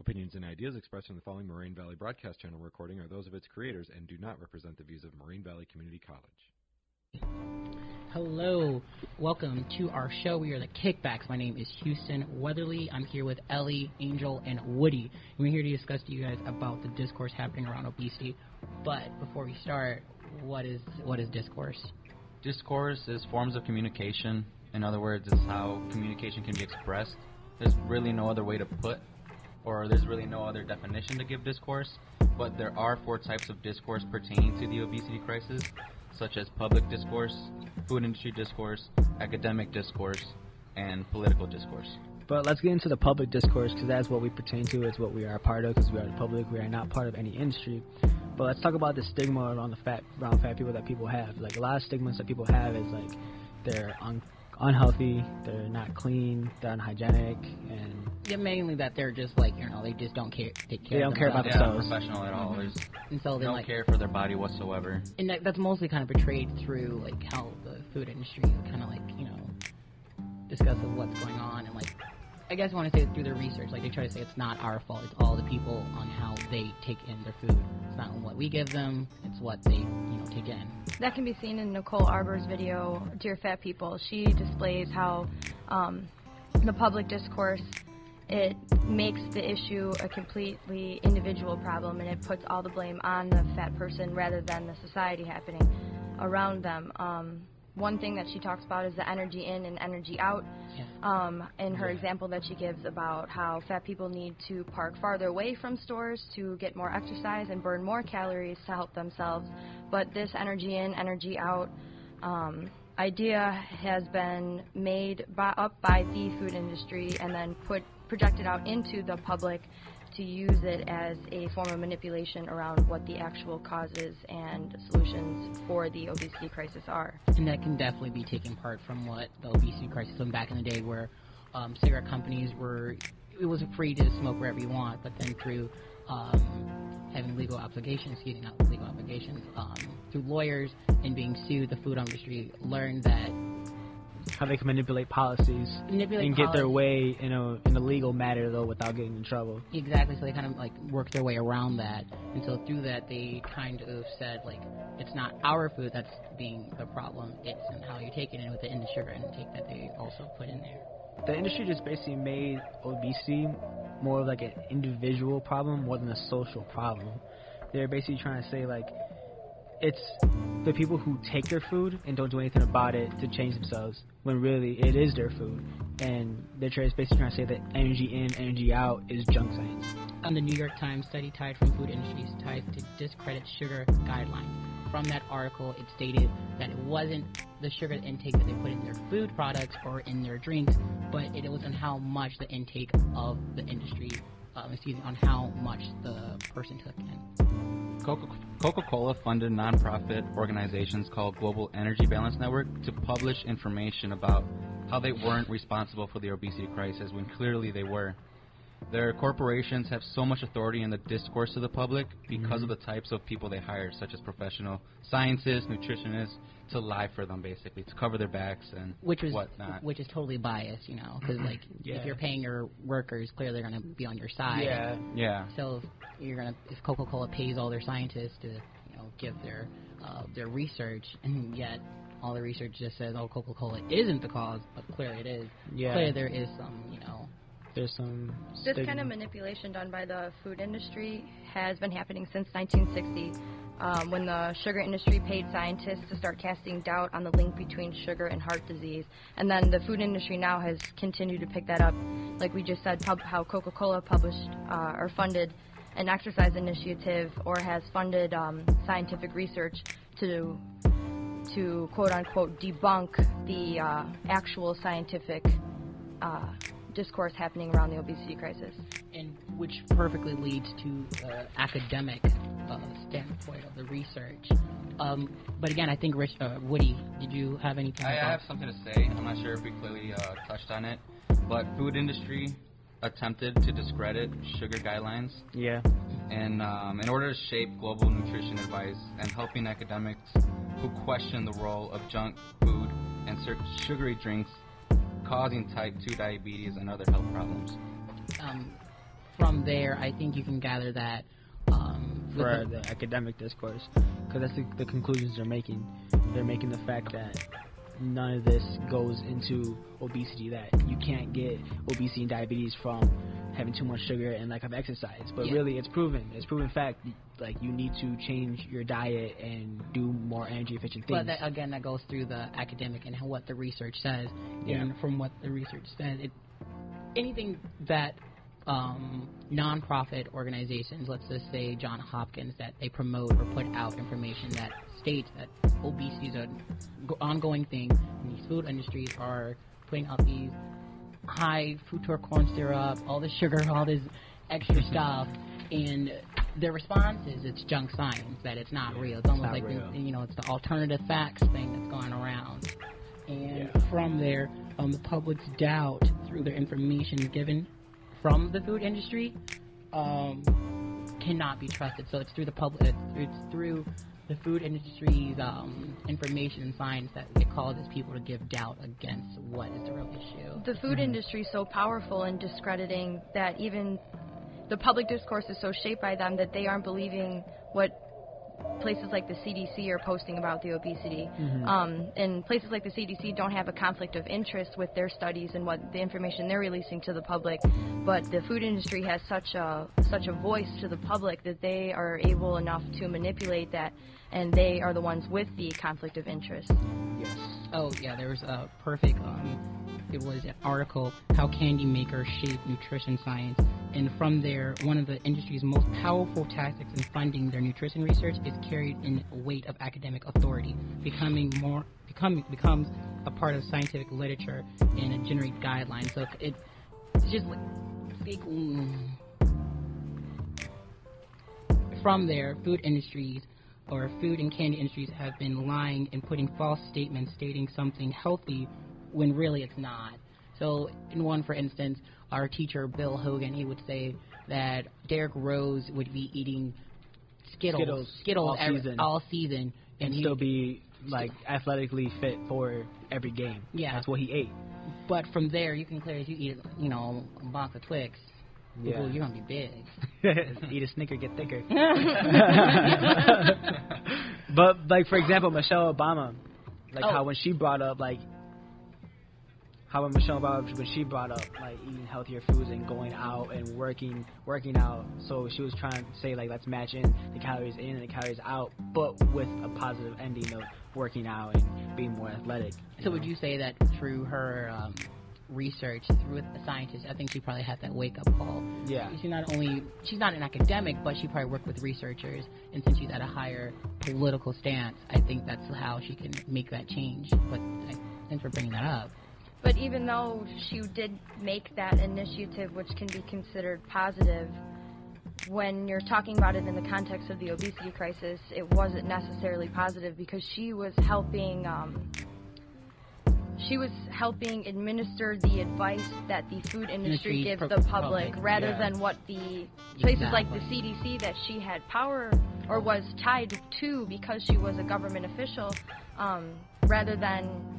Opinions and ideas expressed on the following Moraine Valley Broadcast Channel recording are those of its creators and do not represent the views of Moraine Valley Community College. Hello, welcome to our show. We are the Kickbacks. My name is Houston Weatherly. I'm here with Ellie, Angel, and Woody. We're here to discuss to you guys about the discourse happening around obesity. But before we start, what is discourse? Discourse is forms of communication. In other words, it's how communication can be expressed. There's really no other way to put, or there's really no other definition to give discourse, but there are 4 types of discourse pertaining to the obesity crisis, such as public discourse, food industry discourse, academic discourse, and political discourse. But let's get into the public discourse, because that's what we pertain to. It's what we are a part of, because we are the public. We are not part of any industry. But let's talk about the stigma around fat people that people have. Like, a lot of stigmas that people have is like they're unhealthy, they're not clean, they're unhygienic, and mainly that they're just like, they just don't care. They don't care about themselves. Yeah, professional at all. There's and so no care for their body whatsoever. And that's mostly kind of portrayed through like how the food industry kind of like discusses what's going on, and like I guess I want to say through their research, like they try to say it's not our fault, it's all the people on how they take in their food. It's not what we give them, it's what they take in. That can be seen in Nicole Arbor's video, Dear Fat People. She displays how the public discourse, it makes the issue a completely individual problem, and it puts all the blame on the fat person rather than the society happening around them. One thing that she talks about is the energy in and energy out. In her example that she gives about how fat people need to park farther away from stores to get more exercise and burn more calories to help themselves. But this energy in, energy out idea has been made up by the food industry and then projected out into the public to use it as a form of manipulation around what the actual causes and solutions for the obesity crisis are. And that can definitely be taken part from what the obesity crisis was back in the day, where cigarette companies it was free to smoke wherever you want, but then through having legal obligations, through lawyers and being sued, the food industry learned that how they can manipulate policies and get their way in a legal matter, though, without getting in trouble. Exactly. So they kind of like work their way around that, and so through that they kind of said like it's not our food that's being the problem, it's in how you take it in with the sugar intake that they also put in there. The industry just basically made obesity more of like an individual problem more than a social problem. They're basically trying to say like it's the people who take their food and don't do anything about it to change themselves, when really it is their food. And they're basically trying to say that energy in, energy out is junk science. The New York Times study tied from food industries ties to discredit sugar guidelines. From that article, it stated that it wasn't the sugar intake that they put in their food products or in their drinks, but it was on how much the intake of the industry, on how much the person took in. Coca-Cola funded nonprofit organizations called Global Energy Balance Network to publish information about how they weren't responsible for the obesity crisis when clearly they were. Their corporations have so much authority in the discourse of the public because of the types of people they hire, such as professional scientists, nutritionists, to lie for them, basically, to cover their backs and whatnot. Which is totally biased, because if you're paying your workers, clearly they're going to be on your side. Yeah. So if Coca-Cola pays all their scientists to give their research, and yet all the research just says, Coca-Cola isn't the cause, but clearly it is. Yeah. Clearly there is some, There's some This kind of manipulation done by the food industry has been happening since 1960, when the sugar industry paid scientists to start casting doubt on the link between sugar and heart disease. And then the food industry now has continued to pick that up. Like we just said, how Coca-Cola published or funded an exercise initiative or has funded scientific research to quote-unquote debunk the actual scientific discourse happening around the obesity crisis. And which perfectly leads to academic standpoint of the research. But again, I think Woody, did you have anything? I have something to say. I'm not sure if we clearly touched on it, but food industry attempted to discredit sugar guidelines. Yeah. And in order to shape global nutrition advice and helping academics who question the role of junk food and sugary drinks causing type 2 diabetes and other health problems. from there, I think you can gather that for the academic discourse, because that's the conclusions they're making. They're making the fact that none of this goes into obesity, that you can't get obesity and diabetes from having too much sugar and lack of exercise. But really, it's proven fact. Like, you need to change your diet and do more energy efficient things. But that goes through the academic and what the research says. Yeah. And from what the research says, anything that non-profit organizations, let's just say Johns Hopkins, that they promote or put out information that states that obesity is an ongoing thing, and these food industries are putting out these high fructose corn syrup, all this sugar, all this extra stuff, and their response is it's junk science, that it's not real. It's almost like it's the alternative facts thing that's going around. And from there, the public's doubt through their information given from the food industry cannot be trusted. So it's through the public, it's through the food industry's information and science that it causes people to give doubt against what is the real issue. The food industry is so powerful in discrediting that even the public discourse is so shaped by them that they aren't believing what places like the CDC are posting about the obesity. And places like the CDC don't have a conflict of interest with their studies and what the information they're releasing to the public, but the food industry has such a voice to the public that they are able enough to manipulate that, and they are the ones with the conflict of interest. Yes. Oh yeah, there was a perfect it was an article, How Candy Makers Shape Nutrition Science, and from there, one of the industry's most powerful tactics in funding their nutrition research is carried in weight of academic authority, becomes a part of scientific literature and it generates guidelines. So it's just like from there, food industries or food and candy industries have been lying and putting false statements stating something healthy when really it's not. So in one, for instance, our teacher, Bill Hogan, he would say that Derrick Rose would be eating Skittles all season. And still be, like, athletically fit for every game. Yeah. That's what he ate. But from there, you can clearly, if you eat, a box of Twix, you're going to be big. Eat a Snicker, get thicker. But, like, for example, Michelle Obama, how when she brought up, like, eating healthier foods and going out and working out, so she was trying to say, like, let's match in the calories in and the calories out, but with a positive ending of working out and being more athletic. So would you say that through her research, through a scientist, I think she probably had that wake-up call? Yeah. She's not an academic, but she probably worked with researchers, and since she's at a higher political stance, I think that's how she can make that change. But thanks for bringing that up. But even though she did make that initiative, which can be considered positive, when you're talking about it in the context of the obesity crisis, it wasn't necessarily positive because she was helping administer the advice that the food industry gives the public rather than what the places like the CDC that she had power or was tied to because she was a government official, rather than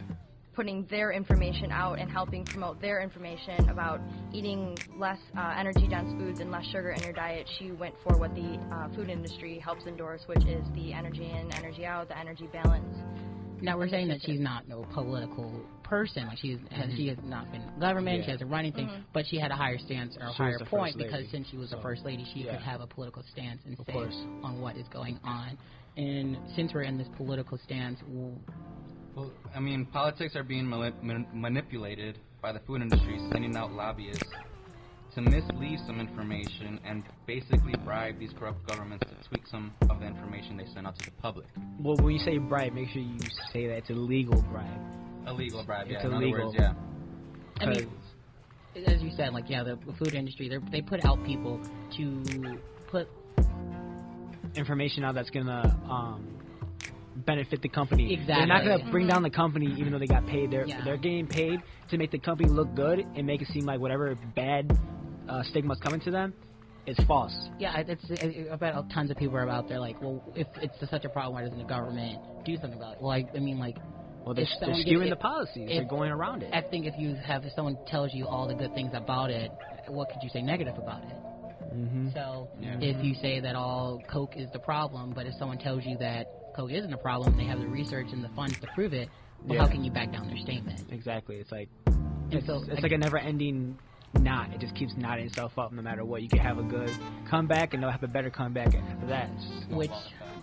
putting their information out and helping promote their information about eating less energy-dense foods and less sugar in your diet. She went for what the food industry helps endorse, which is the energy in, energy out, the energy balance. Now, we're saying that she's not no political person. Like she has not been in government, she hasn't run anything, but she had a higher stance or a higher point because since she was the first lady, she could have a political stance and say on what is going on. And since we're in this political stance, well, I mean, politics are being manipulated by the food industry, sending out lobbyists to mislead some information and basically bribe these corrupt governments to tweak some of the information they send out to the public. Well, when you say bribe, make sure you say that it's a legal bribe. A legal bribe, it's in illegal. other words, yeah. I mean, as you said, like, the food industry, they put out people to put information out that's going to benefit the company. Exactly. They're not going to bring down the company even though they got paid. They're getting paid to make the company look good and make it seem like whatever bad stigma's coming to them is false. Yeah, I bet tons of people are out there like, well, if it's such a problem, why doesn't the government do something about it? Well, Well, they're skewing the policies. They're going around it. I think if someone tells you all the good things about it, what could you say negative about it? So Yeah. if you say that all Coke is the problem, but if someone tells you that Coke isn't a problem, they have the research and the funds to prove it, well, how can you back down their statement? Exactly. It's like so, it's like a never-ending knot. It just keeps knotting itself up no matter what. You can have a good comeback, and they'll have a better comeback after that. Which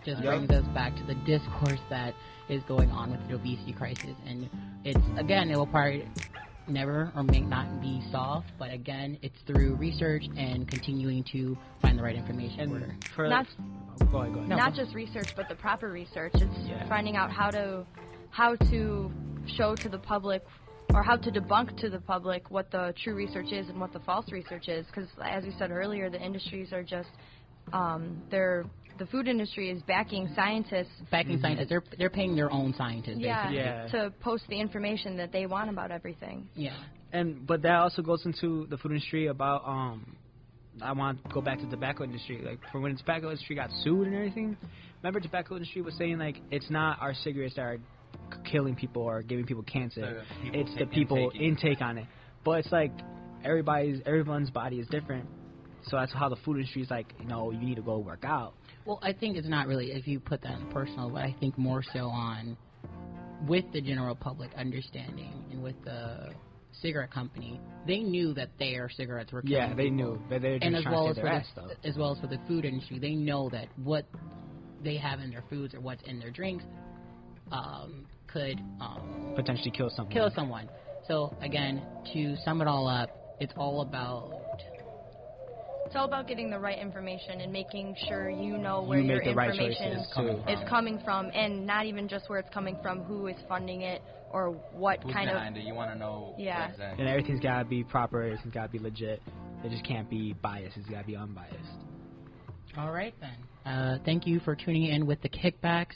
just brings us back to the discourse that is going on with the obesity crisis. And it's, again, it will probably never or may not be solved, but again, it's through research and continuing to find the right information. And for Not, go ahead. No, not go- just research, but the proper research. It's finding out how to show to the public, or how to debunk to the public what the true research is and what the false research is. Because as we said earlier, the industries are just the food industry is backing scientists. Scientists, they're paying their own scientists, basically. To post the information that they want about everything. Yeah. But that also goes into the food industry about I want to go back to the tobacco industry. Like, for when the tobacco industry got sued and everything, remember the tobacco industry was saying, like, it's not our cigarettes that are killing people or giving people cancer. It's the people intake on it. But it's like everyone's body is different. So that's how the food industry is like, you need to go work out. Well, I think it's not really, if you put that in personal, but I think more so on with the general public understanding and with the cigarette company, they knew that their cigarettes were killing people. They knew. But they're just trying to say their ass stuff. As well as for the food industry, they know that what they have in their foods or what's in their drinks could potentially kill someone. So, again, to sum it all up, it's all about getting the right information and making sure you know where you your make the right information choices, is coming from, and not even just where it's coming from, who is funding it, or what Who's kind behind it? You want to know exactly. And everything's got to be proper. Everything's got to be legit. It just can't be biased. It's got to be unbiased. All right, then. Thank you for tuning in with the Kickbacks.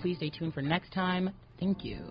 Please stay tuned for next time. Thank you.